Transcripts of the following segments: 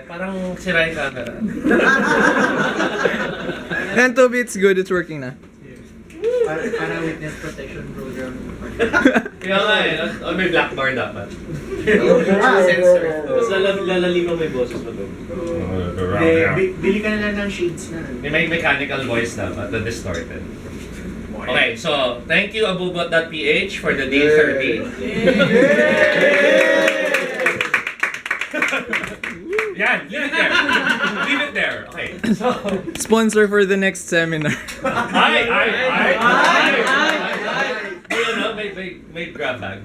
Parang sira yung camera. And Toby, it's good. It's working na. Para witness protection program. Kaya nga eh, may black bar dapat. Sensor. Tapos lalalim mo may boses mo doon. Bili ka na lang ng shades na. May mechanical voice dapat, the distorted. Okay, so thank you abubot.ph for the day 30. Yan, leave it there. Leave it there. Okay, so... Sponsor for the next seminar. Ay! Ano, may grab bags.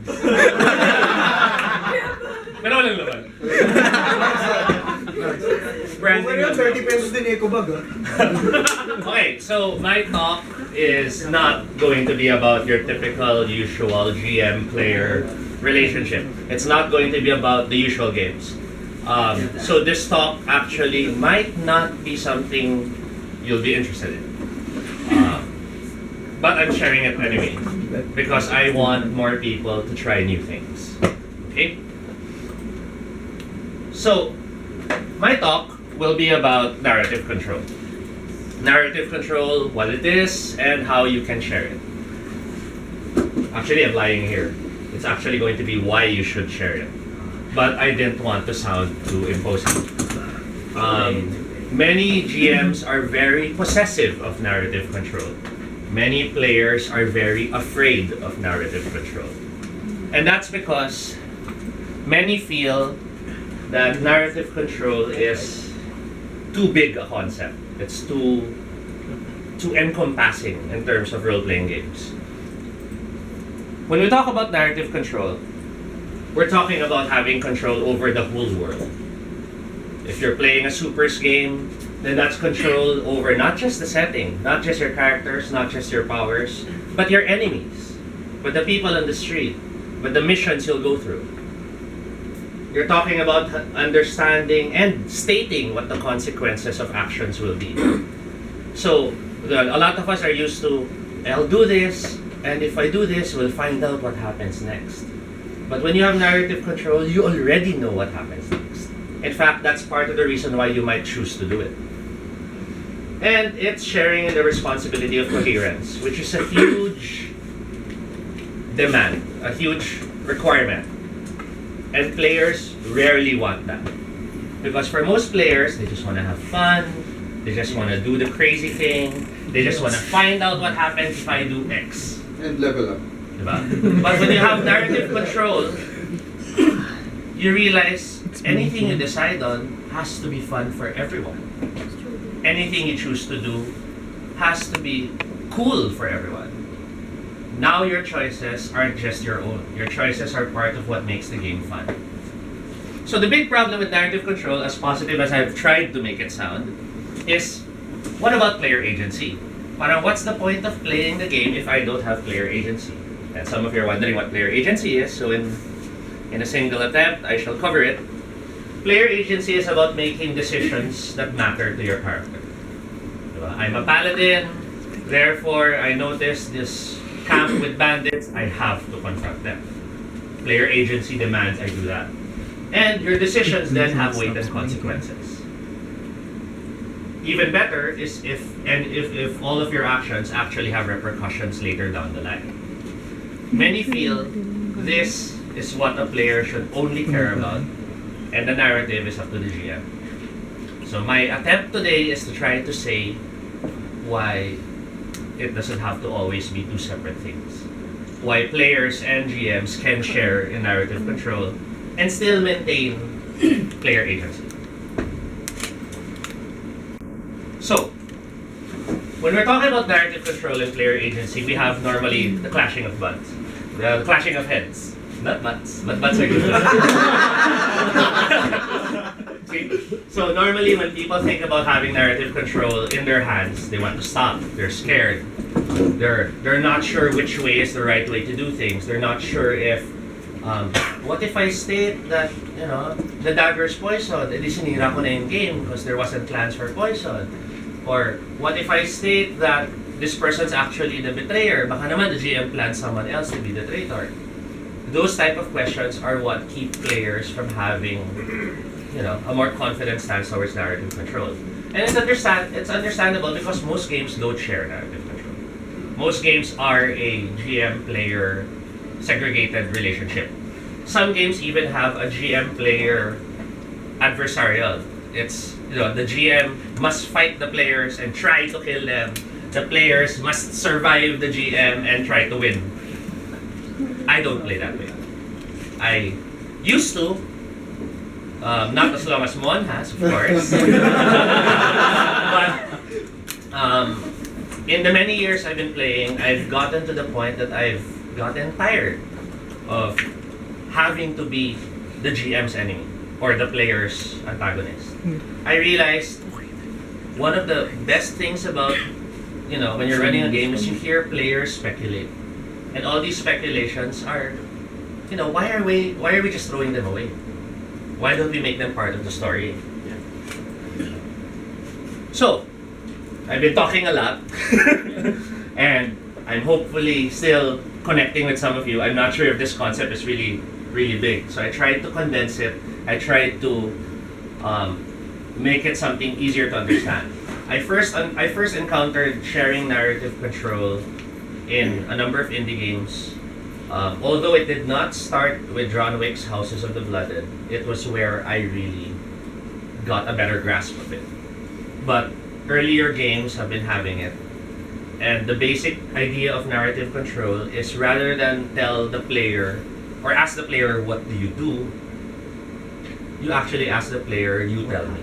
Pero walang laman. Branding lang. 30 pesos din eco bag Okay, so my talk is not going to be about your typical, usual GM player relationship. It's not going to be about the usual games. So this talk actually might not be something you'll be interested in. But I'm sharing it anyway because I want more people to try new things. Okay? So, my talk will be about narrative control. Narrative control, what it is, and how you can share it. Actually, I'm lying here. It's actually going to be why you should share it. But I didn't want to sound too imposing. Many GMs are very possessive of narrative control. Many players are very afraid of narrative control. And that's because many feel that narrative control is too big a concept. It's too encompassing in terms of role-playing games. When we talk about narrative control, we're talking about having control over the whole world. If you're playing a supers game, then that's control over not just the setting, not just your characters, not just your powers, but your enemies, but the people on the street, but the missions you'll go through. You're talking about understanding and stating what the consequences of actions will be. So, a lot of us are used to, I'll do this, and if I do this, we'll find out what happens next. But when you have narrative control, you already know what happens next. In fact, that's part of the reason why you might choose to do it. And it's sharing in the responsibility of coherence, which is a huge demand, a huge requirement. And players rarely want that. Because for most players, they just want to have fun, they just want to do the crazy thing, they just want to find out what happens if I do X. And level up. But when you have narrative control, you realize anything you decide on has to be fun for everyone. Anything you choose to do has to be cool for everyone. Now your choices aren't just your own. Your choices are part of what makes the game fun. So the big problem with narrative control, as positive as I've tried to make it sound, is what about player agency? Parang what's the point of playing the game if I don't have player agency? And some of you are wondering what player agency is, so in a single attempt, I shall cover it. Player agency is about making decisions that matter to your character. I'm a paladin, therefore I notice this camp with bandits, I have to confront them. Player agency demands I do that. And your decisions then have weight and consequences. Even better is if all of your actions actually have repercussions later down the line. Many feel this is what a player should only care about, and the narrative is up to the GM. So my attempt today is to try to say why it doesn't have to always be two separate things. Why players and GMs can share in narrative control and still maintain player agency. So, when we're talking about narrative control and player agency, we have normally the clashing of butts. The clashing of heads. Not butts, but butts are good. Okay. So normally when people think about having narrative control in their hands, they want to stop. They're scared. They're not sure which way is the right way to do things. They're not sure if what if I state that, you know, the dagger's poison, edi sinira ko na yung game because there wasn't plans for poison. Or what if I state that this person's actually the betrayer, baka naman the GM plans someone else to be the traitor. Those type of questions are what keep players from having a more confident stance towards narrative control. And it's understandable because most games don't share narrative control. Most games are a GM-player segregated relationship. Some games even have a GM-player adversarial. It's, the GM must fight the players and try to kill them. The players must survive the GM and try to win. I don't play that way. I used to, not as long as Mon has, of course. But in the many years I've been playing, I've gotten to the point that I've gotten tired of having to be the GM's enemy or the player's antagonist. I realized one of the best things about when you're running a game is you hear players speculate, and all these speculations are, why are we just throwing them away? Why don't we make them part of the story? So, I've been talking a lot, and I'm hopefully still connecting with some of you. I'm not sure if this concept is really, really big. So I tried to condense it. I tried to make it something easier to understand. I first encountered sharing narrative control in a number of indie games. Although it did not start with John Wick's Houses of the Blooded, it was where I really got a better grasp of it. But earlier games have been having it. And the basic idea of narrative control is rather than tell the player or ask the player what do, you actually ask the player, you tell me.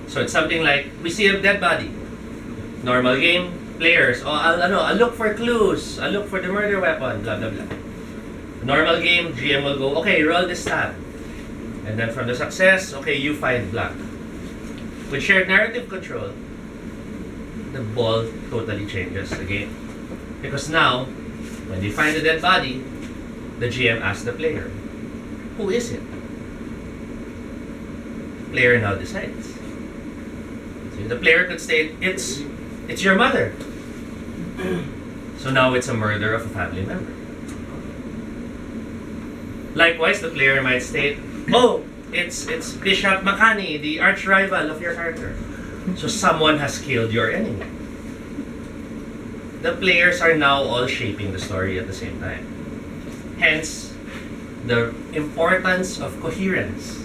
So it's something like, we see a dead body. Normal game, players, I'll look for clues, I'll look for the murder weapon, blah, blah, blah. Normal game, GM will go, okay, roll this stat. And then from the success, okay, you find black. With shared narrative control, the ball totally changes the game. Because now, when you find a dead body, the GM asks the player, who is it? The player now decides. So the player could state, it's your mother. So now it's a murder of a family member. Likewise, the player might state, oh, it's Bishop Makani, the arch rival of your character. So someone has killed your enemy. The players are now all shaping the story at the same time. Hence, the importance of coherence.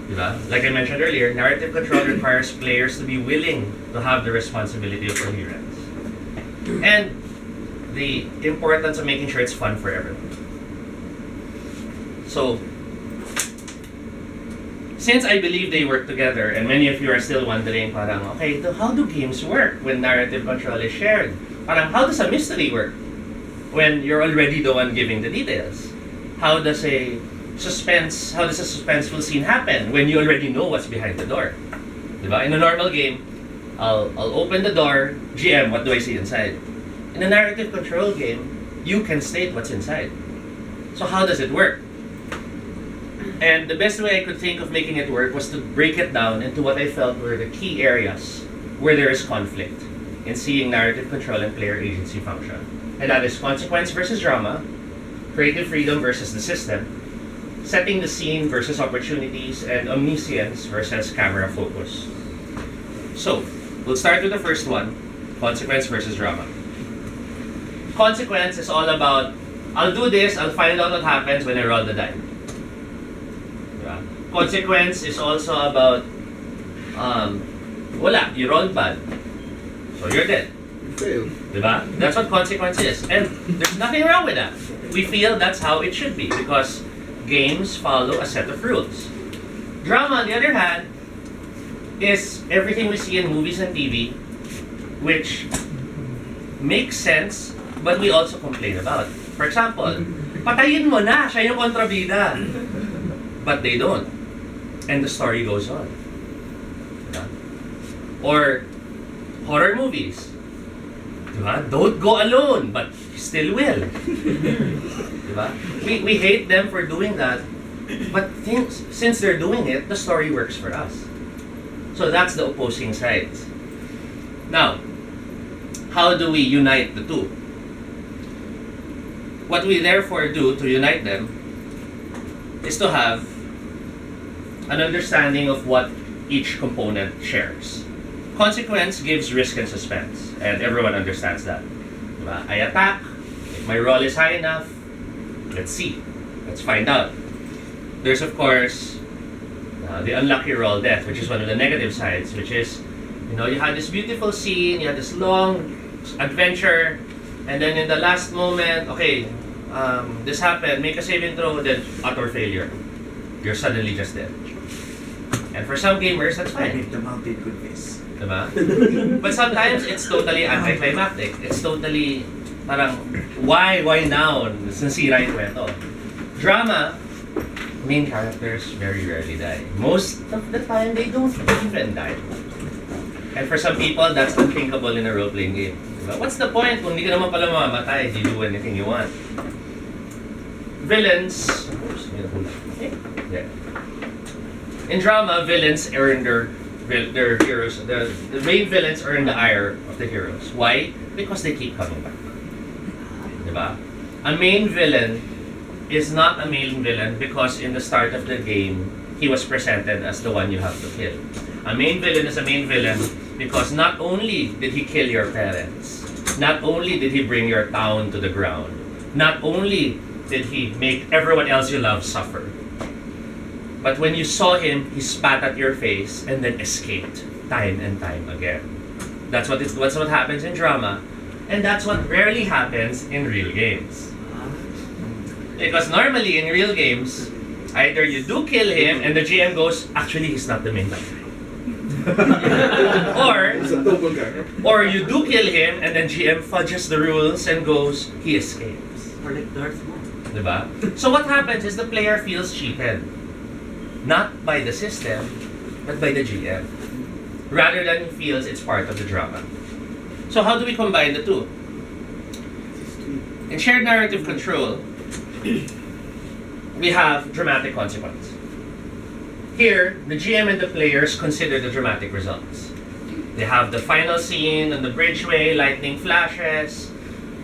Diba? Like I mentioned earlier, narrative control requires players to be willing to have the responsibility of coherence. And the importance of making sure it's fun for everyone. So, since I believe they work together, and many of you are still wondering, parang, okay, how do games work when narrative control is shared? Parang, how does a mystery work when you're already the one giving the details? How does a suspenseful scene happen when you already know what's behind the door? Diba? In a normal game, I'll open the door, GM, what do I see inside? In a narrative control game, you can state what's inside. So how does it work? And the best way I could think of making it work was to break it down into what I felt were the key areas where there is conflict in seeing narrative control and player agency function. And that is consequence versus drama, creative freedom versus the system, setting the scene versus opportunities, and omniscience versus camera focus. So, we'll start with the first one, consequence versus drama. Consequence is all about, I'll do this, I'll find out what happens when I roll the die. Consequence is also about, you rolled bad, so you're dead. You failed. Diba? That's what consequence is. And there's nothing wrong with that. We feel that's how it should be because games follow a set of rules. Drama, on the other hand, is everything we see in movies and TV, which makes sense, but we also complain about. For example, patayin mo na, siya yung kontrabida. But they don't. And the story goes on. Diba? Or horror movies. Diba? Don't go alone, but you still will. Diba? We hate them for doing that, but since they're doing it, the story works for us. So that's the opposing sides. Now, how do we unite the two? What we therefore do to unite them is to have an understanding of what each component shares. Consequence gives risk and suspense, and everyone understands that. Diba? I attack, if my roll is high enough, let's see, let's find out. There's of course the unlucky roll death, which is one of the negative sides, which is, you had this beautiful scene, you had this long adventure, and then in the last moment, okay, this happened, make a saving throw, then utter failure. You're suddenly just dead. And for some gamers, that's fine. The mountain could miss. Diba? But sometimes it's totally anticlimactic. It's totally parang, why now? Nasira yung kwento. Drama, main characters very rarely die. Most of the time, they don't even die. And for some people, that's unthinkable in a role-playing game. Diba? What's the point kung hindi ka naman pala mamamatay? You do anything you want. Villains, yeah. In drama, villains earn their heroes. The main villains earn the ire of the heroes. Why? Because they keep coming back. Diba? A main villain is not a main villain because in the start of the game, he was presented as the one you have to kill. A main villain is a main villain because not only did he kill your parents, not only did he bring your town to the ground, not only did he make everyone else you love suffer, but when you saw him, he spat at your face and then escaped time and time again. That's what happens in drama, and that's what rarely happens in real games. Because normally in real games, either you do kill him and the GM goes, actually he's not the main guy. or you do kill him and then GM fudges the rules and goes, he escapes. Or like Darth Maul. Diba? So what happens is the player feels cheated. Not by the system, but by the GM. Rather than he feels it's part of the drama. So how do we combine the two? In shared narrative control, we have dramatic consequence. Here, the GM and the players consider the dramatic results. They have the final scene on the bridgeway, lightning flashes,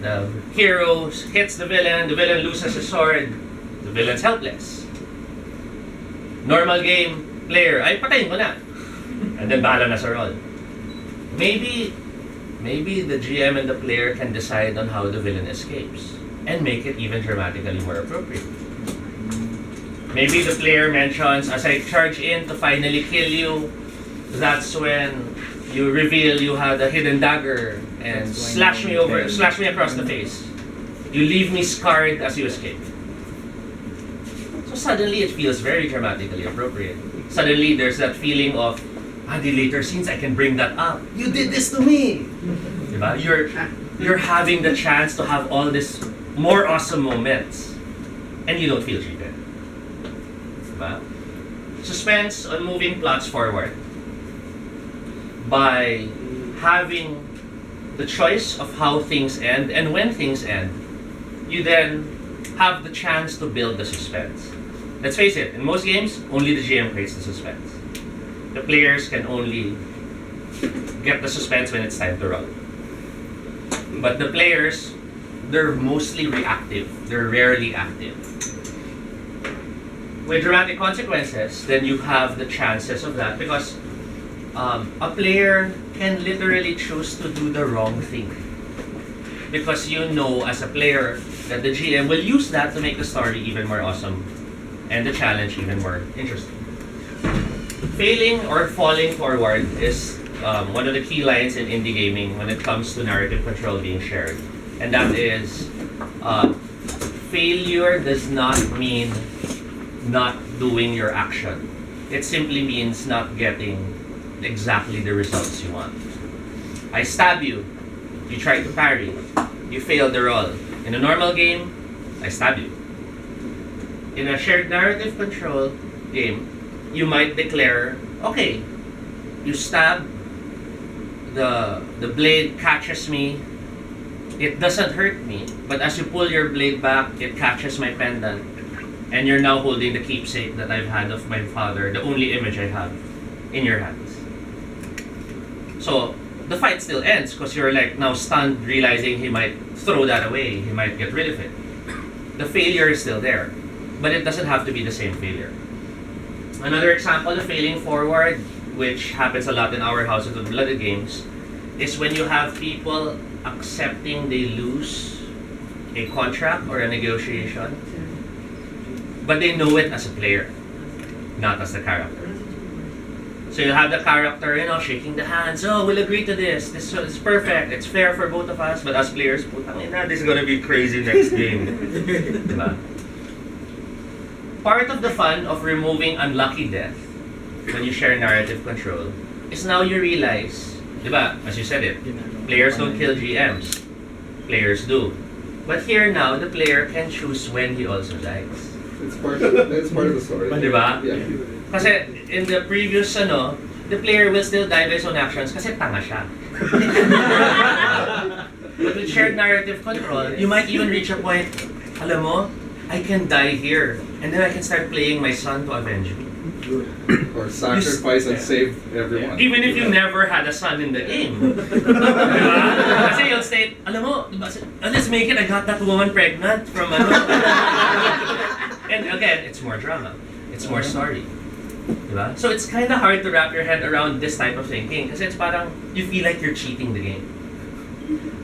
the hero hits the villain loses his sword, the villain's helpless. Normal game, player, ay patayin ko na. And then bahala na sa roll. Maybe the GM and the player can decide on how the villain escapes and make it even dramatically more appropriate. Maybe the player mentions, as I charge in to finally kill you, that's when you reveal you had a hidden dagger and slash me across the face. You leave me scarred as you escape. So suddenly it feels very dramatically appropriate. Suddenly there's that feeling of, the later scenes I can bring that up. You did this to me! Diba? You're having the chance to have all this more awesome moments and you don't feel cheated. Diba? Suspense on moving plots forward. By having the choice of how things end and when things end, you then have the chance to build the suspense. Let's face it, in most games, only the GM creates the suspense. The players can only get the suspense when it's time to roll. But the players, they're mostly reactive. They're rarely active. With dramatic consequences, then you have the chances of that because a player can literally choose to do the wrong thing. Because you know as a player that the GM will use that to make the story even more awesome and the challenge even more interesting. Failing or falling forward is one of the key lines in indie gaming when it comes to narrative control being shared. And that is, failure does not mean not doing your action. It simply means not getting exactly the results you want. I stab you, you try to parry, you fail the roll. In a normal game, I stab you. In a shared narrative control game, you might declare, okay, you stab, the blade catches me, it doesn't hurt me, but as you pull your blade back, it catches my pendant, and you're now holding the keepsake that I've had of my father, the only image I have, in your hands. So, the fight still ends because you're like now stunned, realizing he might throw that away, he might get rid of it. The failure is still there, but it doesn't have to be the same failure. Another example of failing forward, which happens a lot in our houses with blooded games, is when you have people accepting they lose a contract or a negotiation, but they know it as a player, not as the character. So you have the character, shaking the hands. Oh, we'll agree to this. This is perfect. It's fair for both of us. But as players, putang ina, this is gonna be crazy next game. Diba? Part of the fun of removing unlucky death when you share narrative control is now you realize, diba, as you said it, players don't kill GMs. Players do. But here now, the player can choose when he also dies. It's part of the story. Diba? Yeah. Kasi in the previous the player will still die by his own actions kasi tanga siya. But with shared narrative control, you might even reach a point, alam mo, I can die here and then I can start playing my son to avenge me. Or sacrifice and save everyone. Even if you never had a son in the game. Diba? Kasi you'll state, alam mo, let's make it, I got that woman pregnant from And again, it's more drama. It's more story. Diba? So it's kind of hard to wrap your head around this type of thinking kasi it's parang you feel like you're cheating the game.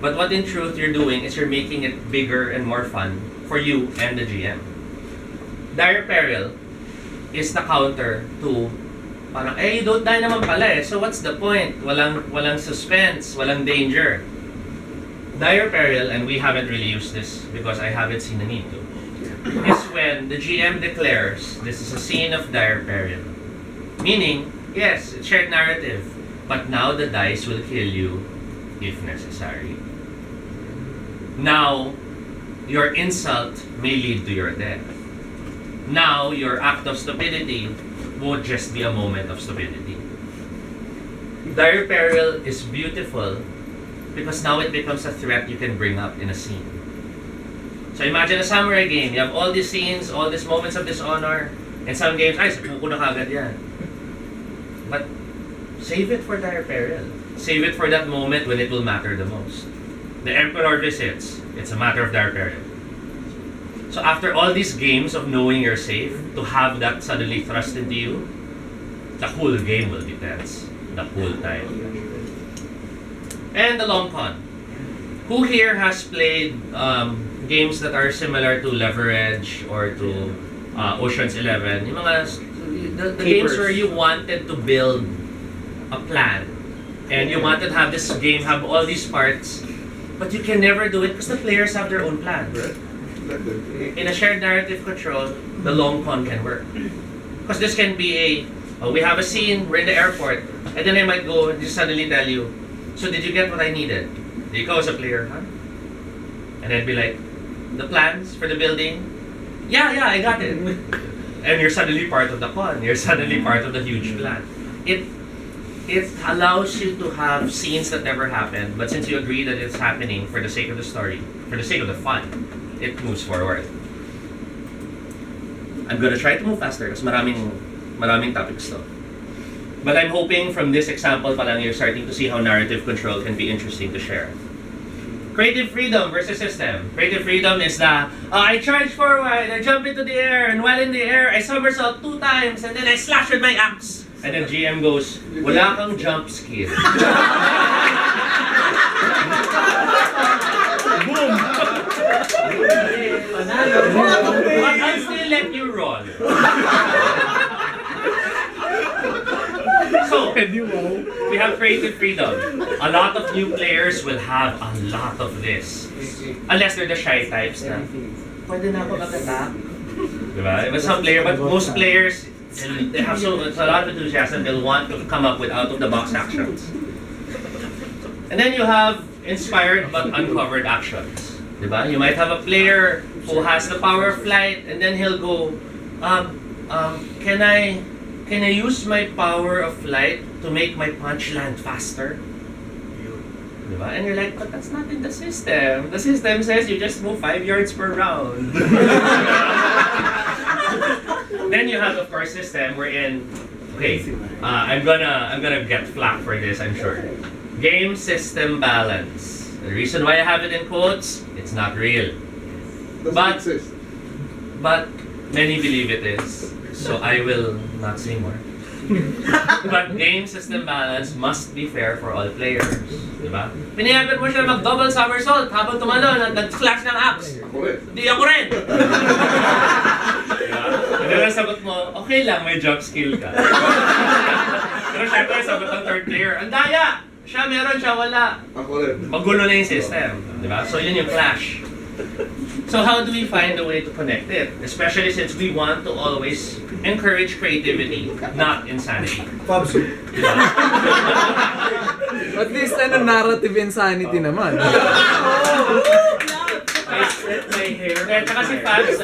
But what in truth you're doing is you're making it bigger and more fun for you and the GM. Dire Peril is the counter to parang, you don't die naman pala eh. So what's the point? Walang suspense, walang danger. Dire Peril, and we haven't really used this because I haven't seen the need to, is when the GM declares this is a scene of dire peril. Meaning, yes, it's shared narrative, but now the dice will kill you if necessary. Now, your insult may lead to your death. Now, your act of stupidity won't just be a moment of stupidity. Dire peril is beautiful because now it becomes a threat you can bring up in a scene. So imagine a samurai game. You have all these scenes, all these moments of dishonor. In some games, ay, sapuko na kagad yan. But save it for dire peril. Save it for that moment when it will matter the most. The Emperor visits. It's a matter of dire peril. So after all these games of knowing you're safe, to have that suddenly thrust into you, the whole game will be tense. The whole time. And the long con. Who here has played games that are similar to Leverage or to Ocean's 11? Yung mga the games where you wanted to build a plan and you wanted to have this game have all these parts, but you can never do it because the players have their own plan. In a shared narrative control, the long con can work. Because this can be we have a scene, we're in the airport, and then I might go and just suddenly tell you, so did you get what I needed? Ikaw as a player, huh? And I'd be like, the plans for the building? Yeah, I got it. And you're suddenly part of the con. You're suddenly part of the huge plan. It allows you to have scenes that never happened, but since you agree that it's happening for the sake of the story, for the sake of the fun, it moves forward. I'm gonna try to move faster because maraming topics to. But I'm hoping from this example pa lang you're starting to see how narrative control can be interesting to share. Creative freedom versus system. Creative freedom is I charge forward, I jump into the air, and while in the air, I somersault 2 times, and then I slash with my axe. And then GM goes, wala kang jump skill. Boom! But I'll still let you roll. So, we have creative freedom. A lot of new players will have a lot of this. Unless they're the shy types na, pwede na ako mag-attack. Diba? But most players, they have a lot of enthusiasm. They'll want to come up with out-of-the-box actions. And then you have inspired but uncovered actions. Diba? You might have a player who has the power of flight, and then he'll go, can I use my power of flight to make my punch land faster? Diba? And you're like, but that's not in the system. The system says you just move 5 yards per round. Then you have, of course, system wherein, okay, I'm gonna get flack for this, I'm sure. Game system balance. The reason why I have it in quotes, it's not real. Doesn't But- exist. But many believe it is. So I will not say more. But game system balance must be fair for all players. Diba? Pinayagan mo siya mag-double somersault habang tumalon at nag-flash ng axe. Ako rin. Di ako rin! Diba? Pero sagot mo, okay lang, may job skill ka. Pero syempre, sagot ng third player, ang daya! Siya meron, siya wala. Ako rin. Magulo na yung system. Diba? So yun yung clash. So how do we find a way to connect it? Especially since we want to always encourage creativity, not insanity. Fabs. Diba? At least narrative insanity naman. I split my hair. Eh, tsaka si Fabs,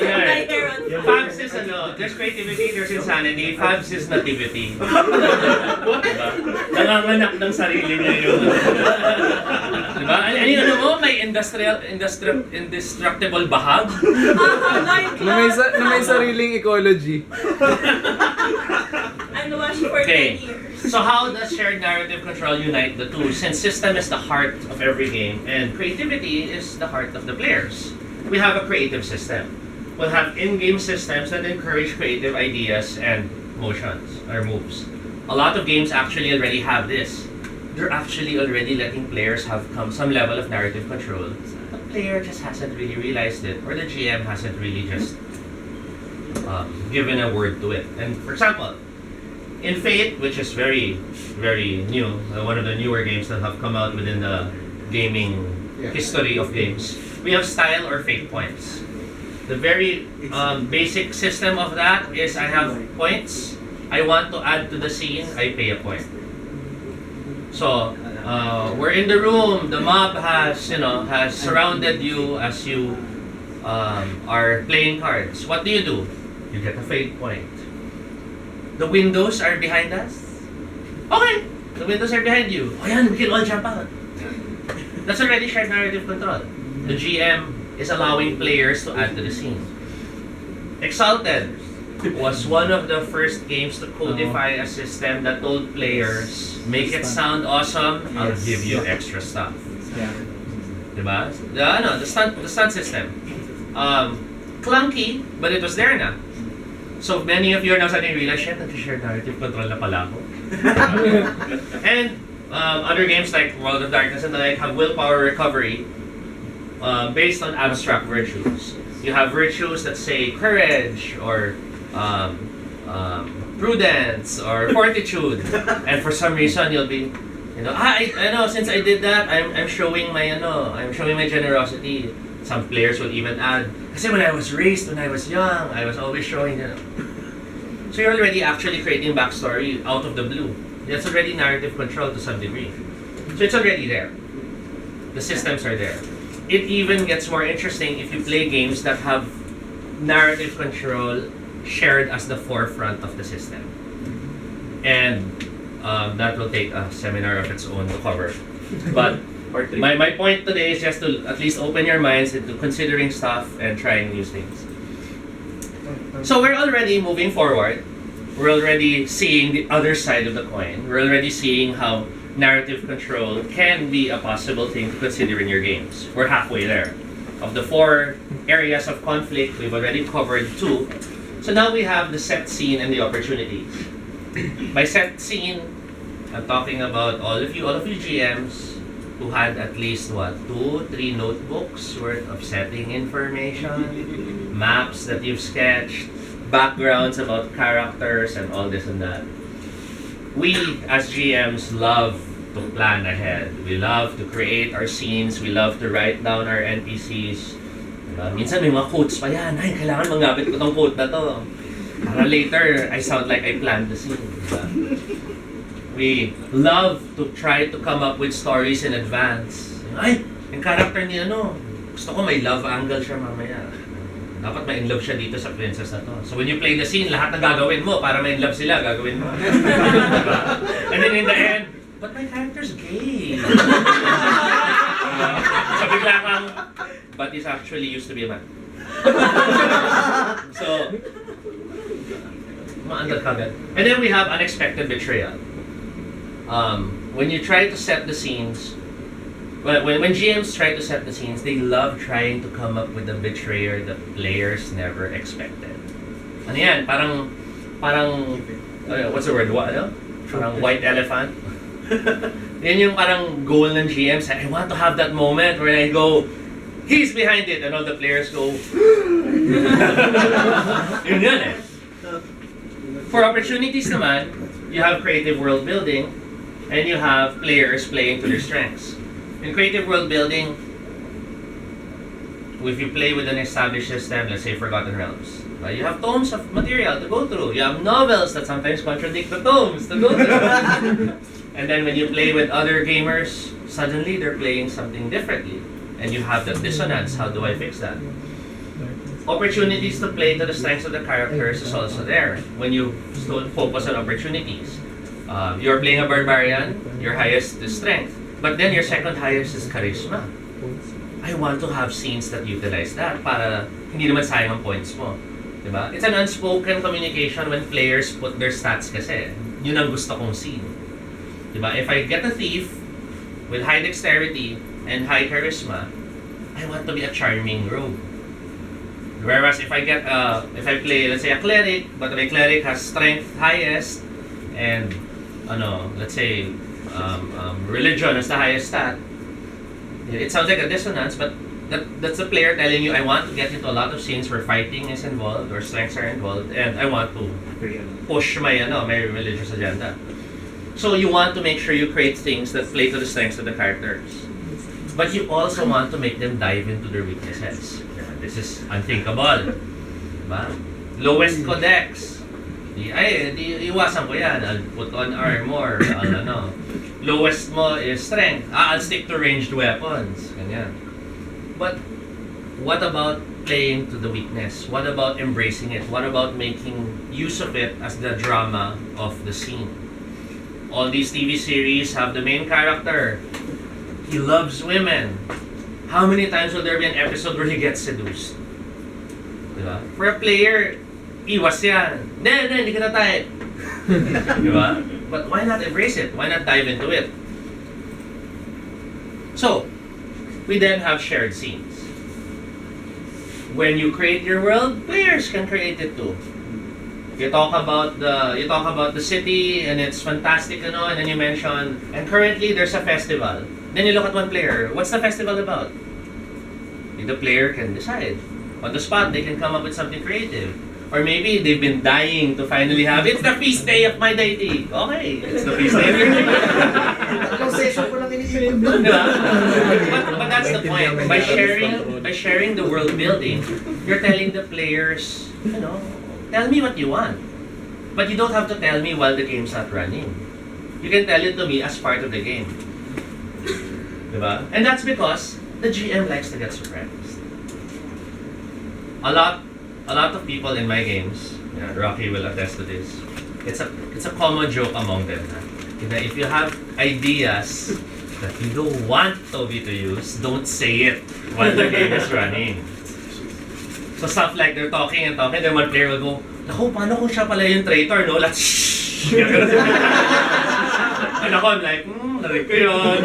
Fabs is there's creativity, there's insanity. Fabs is nativity. Diba? Nanganganak ng sarili niya yun. Diba? Ano mo, may indestructible bahag? Na may sariling ecology. And watch for 10 Okay. years. So how does shared narrative control unite the two? Since system is the heart of every game and creativity is the heart of the players, we have a creative system. We'll have in-game systems that encourage creative ideas and motions or moves. A lot of games actually already have this. They're actually already letting players have some level of narrative control. The player just hasn't really realized it, or the GM hasn't really just given a word to it. And for example, in Fate, which is very, very new, one of the newer games that have come out within the gaming history of games, we have style or fate points. The very basic system of that is I have points. I want to add to the scene, I pay a point. So, we're in the room, the mob has surrounded you as you are playing cards. What do? You get a fate point. The windows are behind us? Okay! The windows are behind you. Oh yan, we can all jump out. That's already shared narrative control. The GM is allowing players to add to the scene. Exalted was one of the first games to codify a system that told players, make it sound awesome, I'll give you extra stuff. Yeah. Diba? The stunt system. Clunky, but it was there na. So many of you are now suddenly realize, shit, nag-share narrative control na pala ako. And other games like World of Darkness and the like have willpower recovery based on abstract virtues. You have virtues that say courage or prudence or fortitude, and for some reason you'll be, I know since I did that, I'm showing my generosity. Some players will even add, kasi when I was raised, when I was young, I was always showing, So you're already actually creating backstory out of the blue. That's already narrative control to some degree. So it's already there. The systems are there. It even gets more interesting if you play games that have narrative control shared as the forefront of the system. And that will take a seminar of its own to cover. But my point today is just to at least open your minds into considering stuff and trying new things. So we're already moving forward. We're already seeing the other side of the coin. We're already seeing how narrative control can be a possible thing to consider in your games. We're halfway there. Of the 4 areas of conflict, we've already covered 2. So now we have the set scene and the opportunities. By set scene, I'm talking about all of you GMs, who had at least 2-3 notebooks worth of setting information, maps that you've sketched, backgrounds about characters and all this and that. We as GMs love to plan ahead. We love to create our scenes. We love to write down our NPCs. Minsan may mga quotes pa yan. Ay, kailangan mangapit ko tong quote na to. Para later, I sound like I planned the scene. We love to try to come up with stories in advance. Ay, yung character niya gusto ko may love angle siya mamaya. Dapat may in love siya dito sa princess na to. So when you play the scene, lahat ng gagawin mo para may in love sila, gagawin mo. And then in the end, but my character's gay. So bigla kang, but he's actually used to be a man. So, maandal ka agad. And then we have unexpected betrayal. When you try to set the scenes, when GMs try to set the scenes, they love trying to come up with a betrayer that players never expected. Ano yan? Parang parang, what's the word? Parang white elephant. Yan yung parang goal ng GM. I want to have that moment where I go, he's behind it, and all the players go, yun yan eh. For opportunities naman, you have creative world building, and you have players playing to their strengths. In creative world building, if you play with an established system, let's say Forgotten Realms, you have tomes of material to go through. You have novels that sometimes contradict the tomes to go through. And then when you play with other gamers, suddenly they're playing something differently. And you have that dissonance. How do I fix that? Opportunities to play to the strengths of the characters is also there when you still focus on opportunities. You're playing a barbarian, your highest is strength. But then your second highest is charisma. I want to have scenes that utilize that para hindi naman sayang ang points mo. Diba? It's an unspoken communication when players put their stats kasi. Yun ang gusto kong scene. Diba? If I get a thief with high dexterity and high charisma, I want to be a charming rogue. Whereas if I play, let's say, a cleric, but my cleric has strength highest and let's say religion is the highest stat, it sounds like a dissonance, but that's the player telling you, I want to get into a lot of scenes where fighting is involved or strengths are involved, and I want to push my religious agenda. So you want to make sure you create things that play to the strengths of the characters, but you also want to make them dive into their weaknesses. This is unthinkable. Diba? Lowest codex. Iwasan ko yan. I'll put on armor. Lowest mo is strength. I'll stick to ranged weapons. Ganyan. But what about playing to the weakness? What about embracing it? What about making use of it as the drama of the scene? All these TV series have the main character. He loves women. How many times will there be an episode where he gets seduced? Diba? For a player, iwas yan. Hindi ka na type. Diba? But why not embrace it? Why not dive into it? So, we then have shared scenes. When you create your world, players can create it too. You talk about the city and it's fantastic, and then you mention, and currently there's a festival. Then you look at one player, what's the festival about? The player can decide. On the spot, they can come up with something creative. Or maybe they've been dying to finally have, it's the feast day of my deity. Okay, it's the feast day of your deity. Diba? But that's the point. By sharing the world building, you're telling the players, tell me what you want. But you don't have to tell me while the game's not running. You can tell it to me as part of the game. Diba? And that's because the GM likes to get surprised. A lot of people in my games, Rocky will attest to this. It's a common joke among them. If you have ideas that you don't want Toby to use, don't say it while the game is running. So stuff like they're talking, then one player will go, naku, paano kung siya pala yung traitor, no? Let's shh! And ako, I'm like, narig ko yun.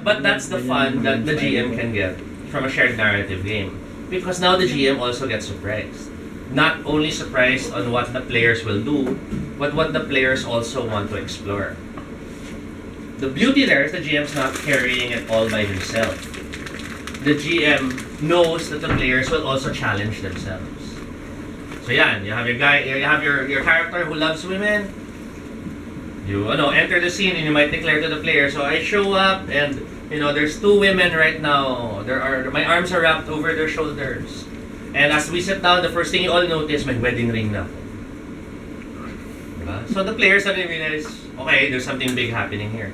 But that's the fun that the GM can get from a shared narrative game. Because now the GM also gets surprised. Not only surprised on what the players will do, but what the players also want to explore. The beauty there is the GM's not carrying it all by himself. The GM knows that the players will also challenge themselves. So yan, you have your character who loves women. You enter the scene and you might declare to the player, so I show up and there's two women right now. My arms are wrapped over their shoulders. And as we sit down, the first thing you all notice, may wedding ring na. Diba? So the players suddenly realize, okay, there's something big happening here.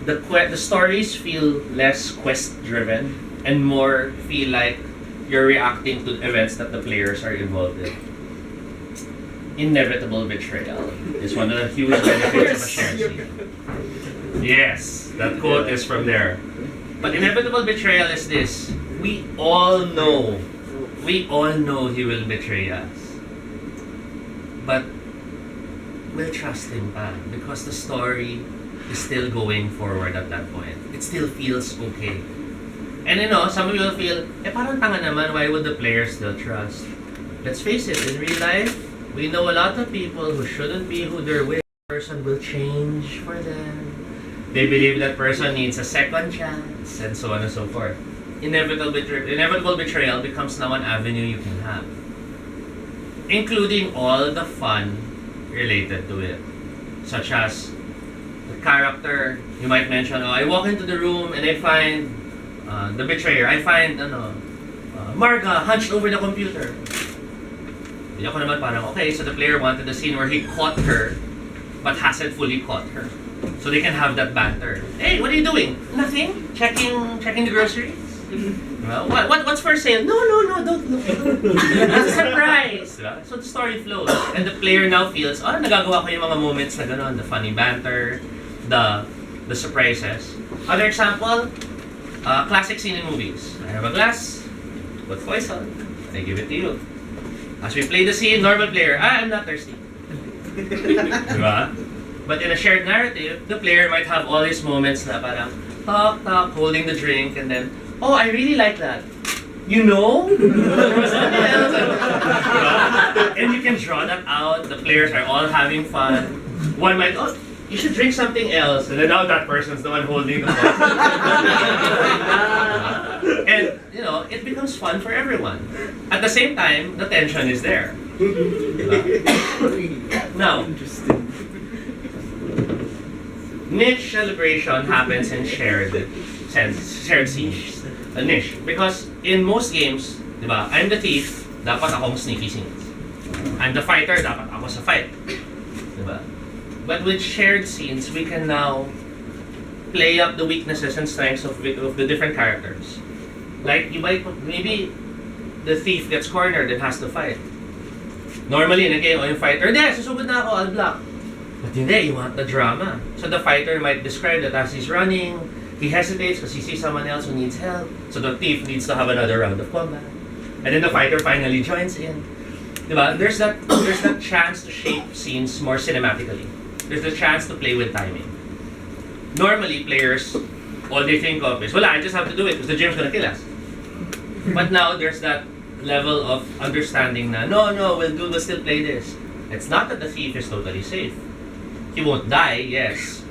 The stories feel less quest-driven and more feel like you're reacting to events that the players are involved in. Inevitable betrayal is one of the huge benefits of a shared scene. Yes, that quote is from there. But inevitable betrayal is this. We all know he will betray us. But we'll trust him pa because the story is still going forward at that point. It still feels okay. And some of you will feel, parang tanga naman, why would the players still trust? Let's face it, in real life, We know a lot of people who shouldn't be who they're with. Person will change for them. They believe that person needs a second chance, and so on and so forth. Inevitable betrayal becomes now an avenue you can have, including all the fun related to it, such as the character. You might mention, oh, I walk into the room and I find the betrayer. I find Marga hunched over the computer. Hindi ako naman parang, okay, so the player wanted the scene where he caught her but hasn't fully caught her. So they can have that banter. Hey, what are you doing? Nothing? Checking the groceries? What's for sale? No, don't look. It's a surprise. So the story flows. And the player now feels, oh, nagagawa ko yung mga moments na gano'n, the funny banter, the surprises. Other example, classic scene in movies. I have a glass, put poison, I give it to you. As we play the scene, normal player, I'm not thirsty. Diba? But in a shared narrative, the player might have all these moments na parang talk, holding the drink, and then, oh, I really like that. You know? And you can draw that out. The players are all having fun. One might, oh, you should drink something else. And then now that person's the one holding the bottle. And, it becomes fun for everyone. At the same time, the tension is there. Now, niche celebration happens in shared scenes. A niche. Because in most games, diba, I'm the thief, dapat akong sneaky scenes. I'm the fighter, dapat ako sa fight. Diba? But with shared scenes, we can now play up the weaknesses and strengths of the different characters. Like, maybe the thief gets cornered and has to fight. Normally in a game, yung fighter, hindi, susugod na ako, I'll block. But hindi, you want the drama. So the fighter might describe that as he's running, he hesitates because he sees someone else who needs help. So the thief needs to have another round of combat. And then the fighter finally joins in. Diba? There's that chance to shape scenes more cinematically. There's the chance to play with timing. Normally, players, all they think of is, well, I just have to do it because the gym's gonna kill us. But now there's that level of understanding na, no, we'll still play this. It's not that the thief is totally safe. He won't die, yes.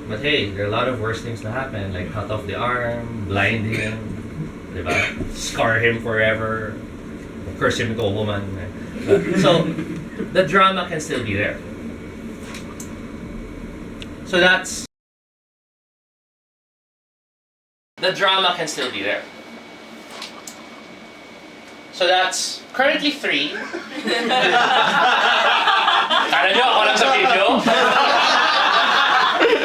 But hey, there are a lot of worse things to happen, like cut off the arm, blind him, diba? Scar him forever, curse him to a woman. So, the drama can still be there. So the drama can still be there. So that's currently 3. Kala nyo ako lang sa video?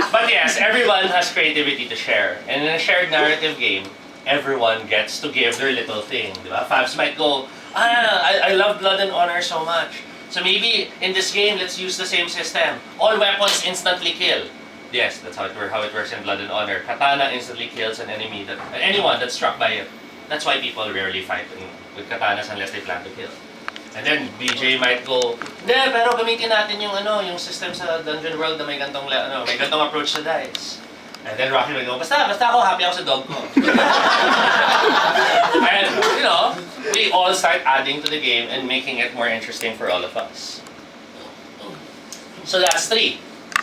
But yes, everyone has creativity to share. And in a shared narrative game, everyone gets to give their little thing. Diba? Fabs might go, I love Blood and Honor so much. So maybe in this game, let's use the same system. All weapons instantly kill. Yes, that's how it works in Blood and Honor. Katana instantly kills anyone that's struck by it. That's why people rarely fight with katanas unless they plan to kill. And then BJ might go, hindi, pero gamitin natin yung system sa Dungeon World na may gantong approach sa dice. And then Rocky will go, basta ako, happy ako sa dog ko. And, we all start adding to the game and making it more interesting for all of us. So that's 3.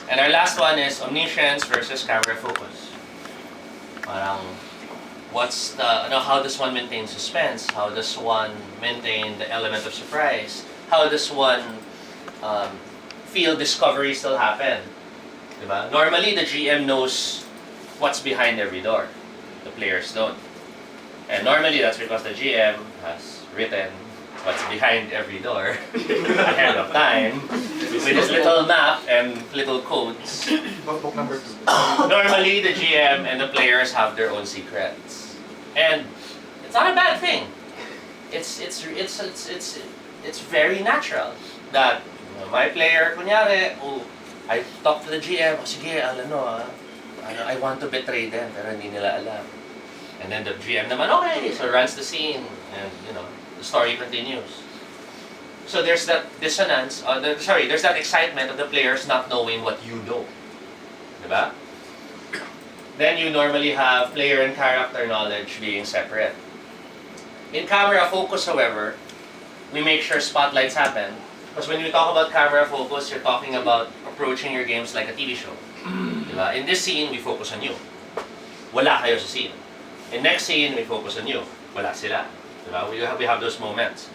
And our last one is omniscience versus camera focus. Parang, how does one maintain suspense? How does one maintain the element of surprise? How does one feel discovery still happen? Diba? Normally, the GM knows what's behind every door. The players don't. And normally, that's because the GM has written what's behind every door ahead of time with his little map and little codes. Book number 2. Normally, the GM and the players have their own secrets, and it's not a bad thing. It's very natural that my player, kunyari, I talk to the GM, sige, I want to betray them, pero hindi nila alam. And then the GM naman, okay, so runs the scene, and the story continues. So there's that dissonance, there's that excitement of the players not knowing what you know. Diba? Then you normally have player and character knowledge being separate. In camera focus, however, we make sure spotlights happen, Because when we talk about camera focus, you're talking about approaching your games like a TV show. Diba? In this scene, we focus on you. Wala kayo sa scene. In next scene, we focus on you. Wala sila. Diba? We have those moments.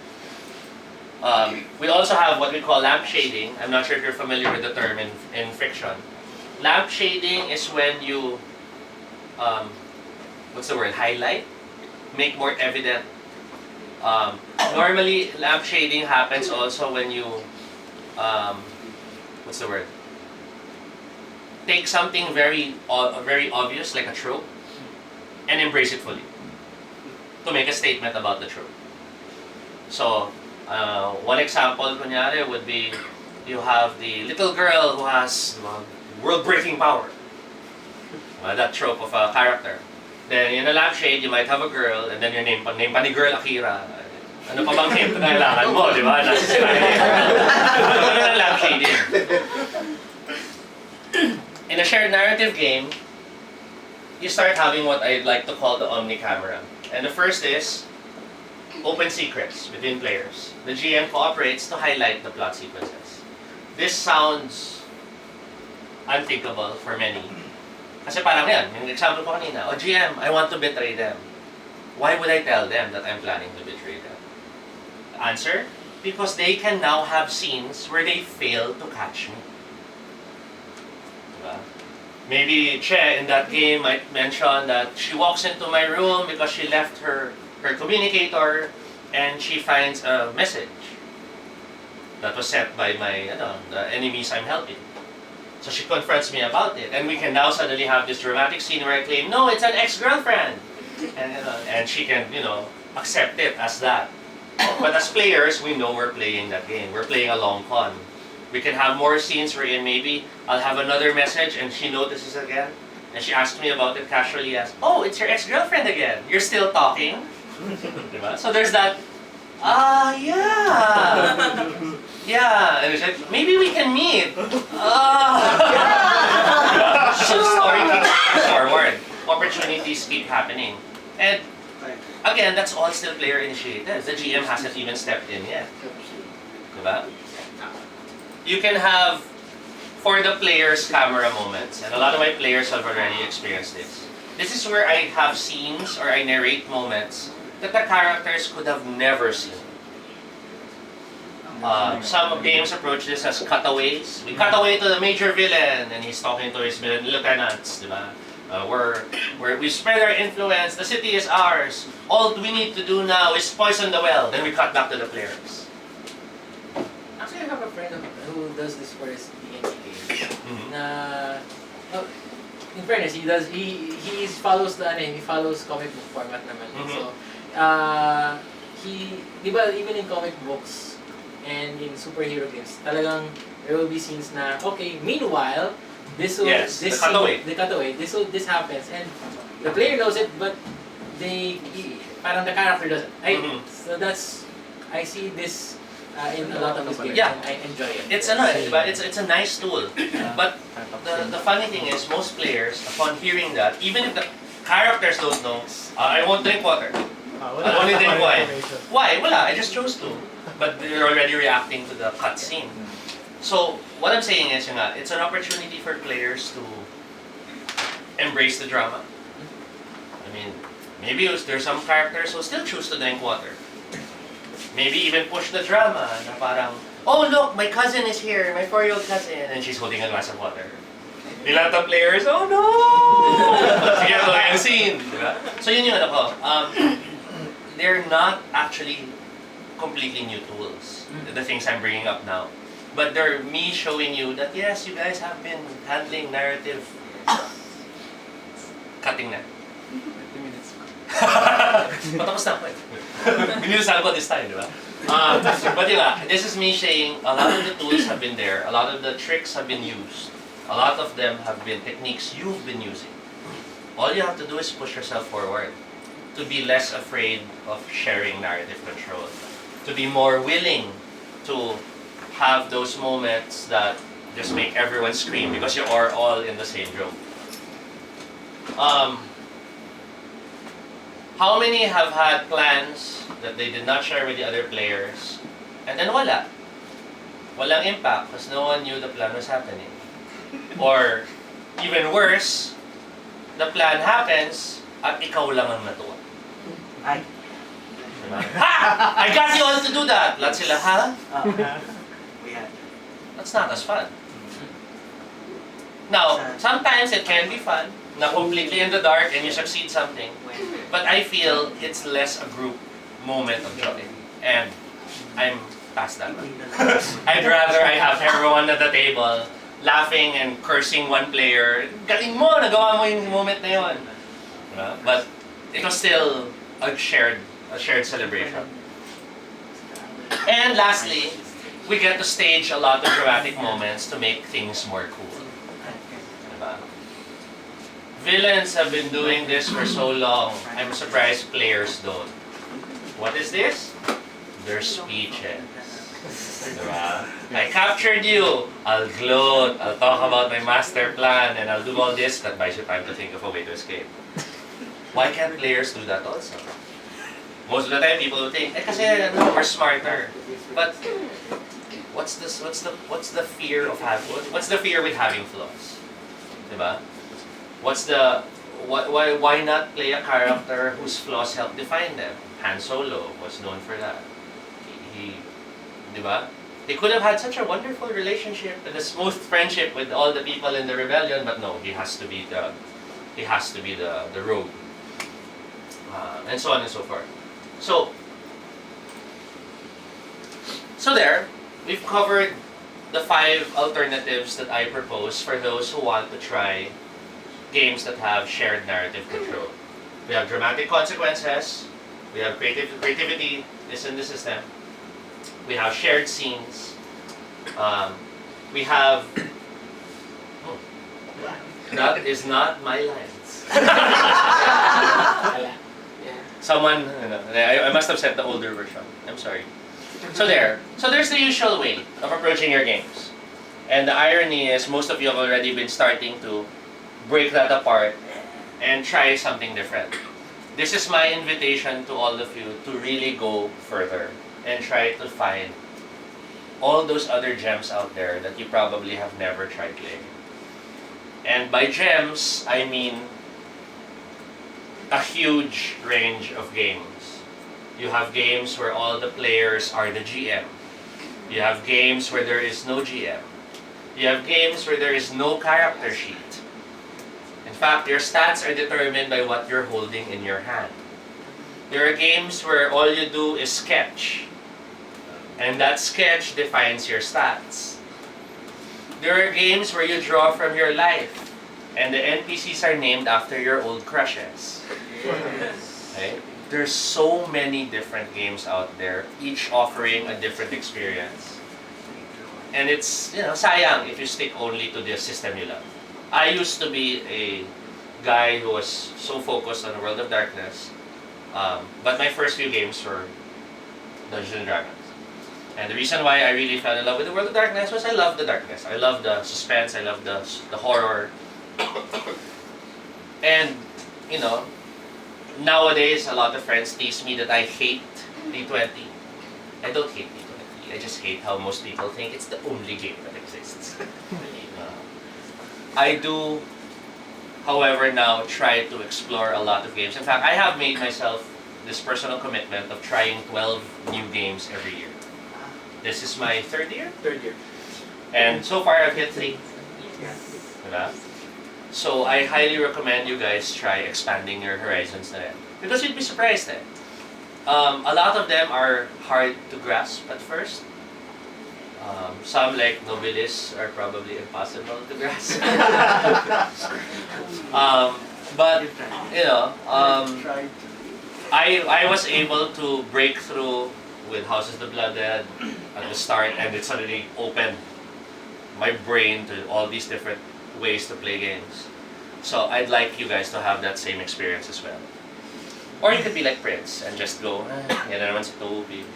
We also have what we call lamp shading. I'm not sure if you're familiar with the term in fiction. Lamp shading is when you, what's the word, highlight? Make more evident. Normally, lamp shading happens also when you, what's the word? Take something very obvious, like a trope, and embrace it fully. To make a statement about the trope. So, one example, kunyari, would be, you have the little girl who has world-breaking power. That trope of a character. Then in a lampshade, you might have a girl, and then your name pa ni girl Akira. Ano pa bang hint na kailangan mo, di ba? Nasa sila ano na lampshading. In a shared narrative game, you start having what I'd like to call the omni-camera. And the first is open secrets between players. The GM cooperates to highlight the plot sequences. This sounds unthinkable for many. Kasi parang yan, yung example ko kanina, GM, I want to betray them. Why would I tell them that I'm planning to betray them? The answer? Because they can now have scenes where they fail to catch me. Diba? Maybe Che in that game might mention that she walks into my room because she left her communicator and she finds a message that was sent by the enemies I'm helping. So she confronts me about it, and we can now suddenly have this dramatic scene where I claim, no, it's an ex-girlfriend, and she can, accept it as that. But as players, we know we're playing that game. We're playing a long con. We can have more scenes wherein maybe I'll have another message and she notices again, and she asks me about it casually as, oh, it's your ex-girlfriend again. You're still talking? Diba? So there's that, yeah. Yeah, and it's like, maybe we can meet. So the story keeps forward. Opportunities keep happening. And again, that's all still player initiated. The GM hasn't even stepped in yet. Diba? You can have, for the players, camera moments. And a lot of my players have already experienced this. This is where I have scenes or I narrate moments that the characters could have never seen. Some games approach this as cutaways. We cut away to the major villain, and he's talking to his lieutenants, diba? We spread our influence. The city is ours. All we need to do now is poison the well. Then we cut back to the players. Actually, I have a friend who does this for his D&D game. Na, in fairness, he follows comic book format naman. So, di ba, even in comic books and in superhero games, talagang there will be scenes na, okay, meanwhile, this happens, and the player knows it, but parang the character doesn't. So I see this in a lot of these games, and I enjoy it. It's a nice tool. But the funny thing is, most players, upon hearing that, even if the characters don't know, I won't drink water. I only drink wine. Why? Wala, I just chose to. But they're already reacting to the cutscene. So, what I'm saying is, it's an opportunity for players to embrace the drama. I mean, maybe there's some characters who still choose to drink water. Maybe even push the drama, na parang, oh look, my cousin is here, my 4-year-old cousin, and she's holding a glass of water. Di lahat ng players, oh no! Sige, ito yung scene. Diba? So yun yung they're not actually completely new tools, the things I'm bringing up now. But they're me showing you that yes, you guys have been handling narrative cutting na. 20 minutes. Patapos na ako eh. Binilusan ko this time, di ba? But this is me saying a lot of the tools have been there, a lot of the tricks have been used, a lot of them have been techniques you've been using. All you have to do is push yourself forward, to be less afraid of sharing narrative control, to be more willing to have those moments that just make everyone scream because you are all in the same room. How many have had plans that they did not share with the other players, and then wala? walang impact because no one knew the plan was happening. Or, even worse, the plan happens at ikaw lang ang natuwa. Ay. Diba? Ha! I got you all to do that! Lahat sila, ha? Yeah. That's not as fun. Now, sometimes it can be fun, na completely in the dark and you succeed something. But I feel it's less a group moment of joy. And I'm past that. I'd rather I have everyone at the table laughing and cursing one player. Galing mo! Nagawa mo yung moment na yun. Diba? But it was still a shared celebration. And lastly, we get to stage a lot of dramatic moments to make things more cool. Diba? Villains have been doing this for so long. I'm surprised players don't. What is this? Their speeches. Diba? I captured you. I'll gloat. I'll talk about my master plan and I'll do all this. That buys you time to think of a way to escape. Why can't players do that also? Most of the time, people will think, kasi we're smarter. But what's the fear of what's the fear with having flaws? Diba? Why not play a character whose flaws help define them? Han Solo was known for that. Diba? They could have had such a wonderful relationship and a smooth friendship with all the people in the rebellion, but no, he has to be the rogue, and so on and so forth. So there, we've covered the 5 alternatives that I propose for those who want to try games that have shared narrative control. We have dramatic consequences. We have creativity is in the system. We have shared scenes. We have... Oh, that is not my lines. Someone, I must have said the older version. I'm sorry. So there's the usual way of approaching your games. And the irony is most of you have already been starting to break that apart and try something different. This is my invitation to all of you to really go further and try to find all those other gems out there that you probably have never tried playing. And by gems, I mean a huge range of games. You have games where all the players are the GM. You have games where there is no GM. You have games where there is no character sheet. In fact, your stats are determined by what you're holding in your hand. There are games where all you do is sketch, and that sketch defines your stats. There are games where you draw from your life, and the NPCs are named after your old crushes. Okay? There's so many different games out there, each offering a different experience. And it's, sayang if you stick only to the system you love. I used to be a guy who was so focused on the World of Darkness, but my first few games were Dungeons and Dragons. And the reason why I really fell in love with the World of Darkness was I love the darkness. I love the suspense, I love the horror. And, nowadays a lot of friends tease me that I hate D20. I don't hate D20. I just hate how most people think it's the only game that exists. I do, however, now try to explore a lot of games. In fact, I have made myself this personal commitment of trying 12 new games every year. This is my third year? Third year. And so far I've hit 3. Diba? So I highly recommend you guys try expanding your horizons na rin. Because you'd be surprised eh. A lot of them are hard to grasp at first. Some like Nobilis are probably impossible to grasp. But I was able to break through with Houses of the Blooded at the start, and it suddenly opened my brain to all these different ways to play games. So I'd like you guys to have that same experience as well. Or you could be like Prince and just go, yan na naman si Toby.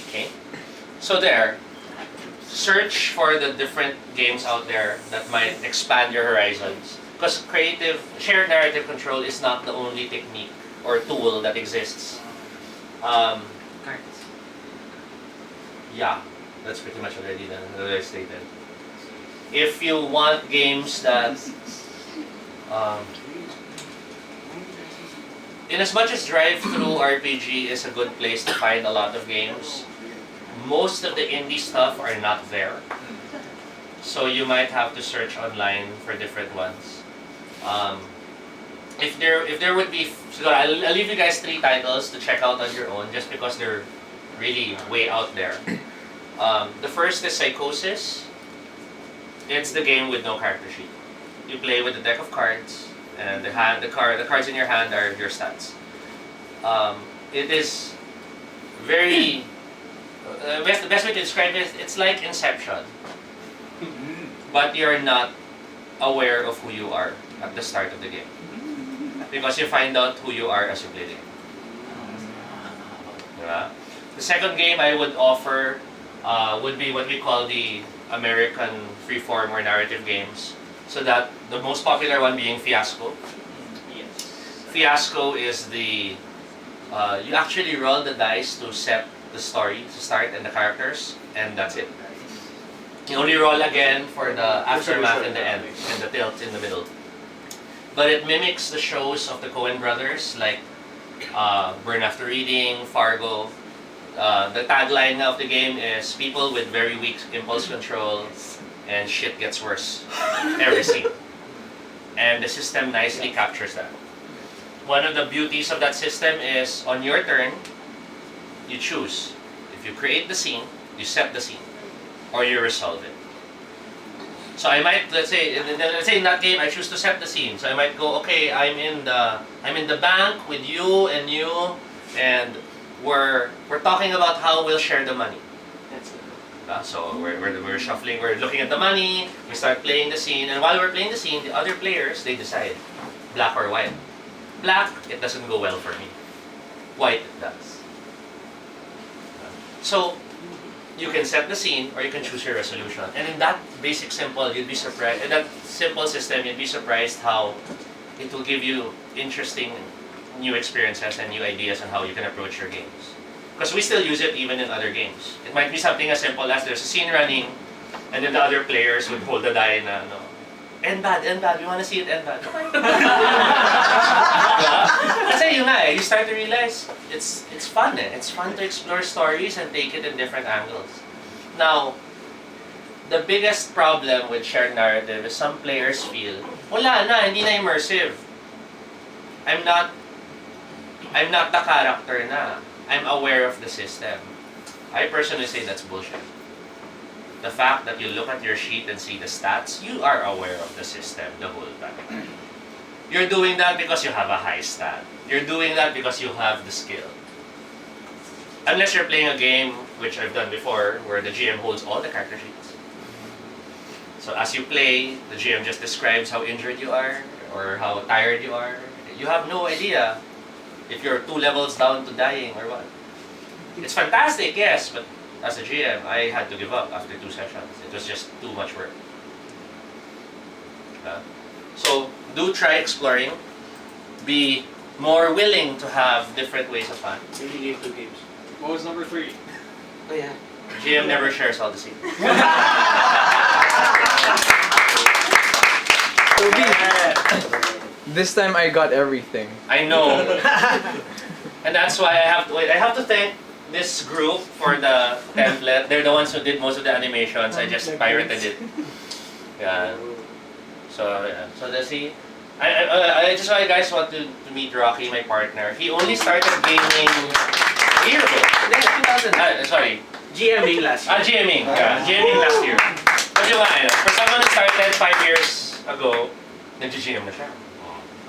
Okay? So there, search for the different games out there that might expand your horizons. Because shared narrative control is not the only technique or tool that exists. Yeah, that's pretty much already done, already stated. If you want games that, in as much as drive-through RPG is a good place to find a lot of games, most of the indie stuff are not there. So you might have to search online for different ones. If there would be, so I'll leave you guys 3 titles to check out on your own, just because they're really way out there. The first is Psychosis. It's the game with no character sheet. You play with a deck of cards, and the cards in your hand are your stats. It is very. The best way to describe it is it's like Inception, but you're not aware of who you are at the start of the game, because you find out who you are as you play the game. Diba? The second game I would offer would be what we call the American freeform or narrative games. So that the most popular one being Fiasco. Yes. Fiasco is the you actually roll the dice to set the story to start and the characters, and that's it. You only roll again for the aftermath and the end and the tilt in the middle. But it mimics the shows of the Coen brothers, like Burn After Reading, Fargo. The tagline of the game is people with very weak impulse control, and shit gets worse every scene. And the system nicely captures that. One of the beauties of that system is on your turn, you choose. If you create the scene, you set the scene, or you resolve it. So I might, let's say in that game, I choose to set the scene. So I might go, okay, I'm in the bank with you, and we're talking about how we'll share the money. So we're shuffling, we're looking at the money, we start playing the scene, and while we're playing the scene, the other players, they decide, black or white. Black, it doesn't go well for me. White, it does. So, you can set the scene, or you can choose your resolution. And in that basic simple, you'd be surprised, in that simple system, you'd be surprised how it will give you interesting new experiences and new ideas on how you can approach your games. Because we still use it even in other games. It might be something as simple as there's a scene running, and then the other players would hold the die na, no, end bad, we want to see it end bad. Kasi yun nga you start to realize, it's fun It's fun to explore stories and take it in different angles. Now, the biggest problem with shared narrative is some players feel, wala na, hindi na immersive. I'm not the character na. I'm aware of the system. I personally say that's bullshit. The fact that you look at your sheet and see the stats, you are aware of the system the whole time. You're doing that because you have a high stat. You're doing that because you have the skill. Unless you're playing a game, which I've done before, where the GM holds all the character sheets. So as you play, the GM just describes how injured you are, or how tired you are. You have no idea if you're 2 levels down to dying or what. It's fantastic, yes, but as a GM, I had to give up after 2 sessions. It was just too much work. So, do try exploring. Be more willing to have different ways of fun. Really gave 2 games. What was number 3? Oh yeah. GM never shares all the secrets. Toby, this time I got everything. I know. And that's why I have to thank this group for the template. They're the ones who did most of the animations. I just pirated it. Yeah. So let's see. I just want you guys want to meet Rocky, my partner. He only started gaming a year ago. 2000. Sorry. GMing last year. GMing. Yeah, GMing last year. But yun nga, for someone who started 5 years ago, nag-GM na siya.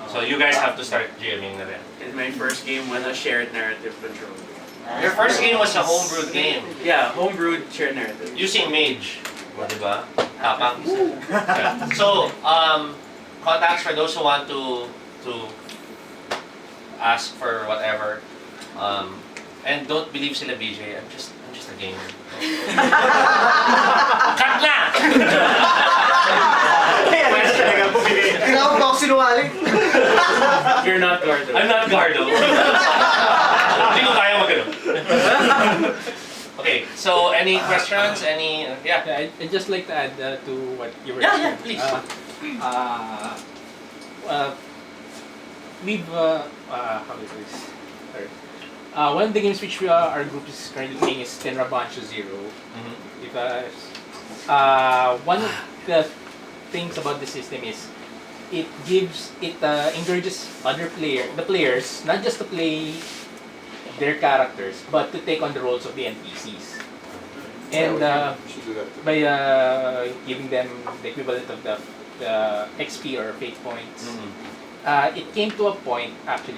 So you guys have to start GMing na rin. And my first game was a shared narrative control. Your first game was a homebrewed game. Yeah, homebrewed shared narrative. Using Mage. O, diba? Tapak. Yeah. So, contacts for those who want to ask for whatever. And don't believe sila BJ. I'm just a gamer. Cut na! Ikaw ba ako sinungaling? You're not Gardo. I'm not Gardo. Hindi ko kaya magano. Okay, Okay, so any questions? Any? Yeah. Yeah, I'd just like to add to what you were Yeah, saying. please. We've how is this? Sorry. One of the games which our group is currently playing is Tenra Bancho Zero. Mhm. If one of the things about the system is it encourages the players not just to play their characters but to take on the roles of the NPCs. And Should do that too. by giving them the equivalent of the XP or fate points, Mhm. it came to a point actually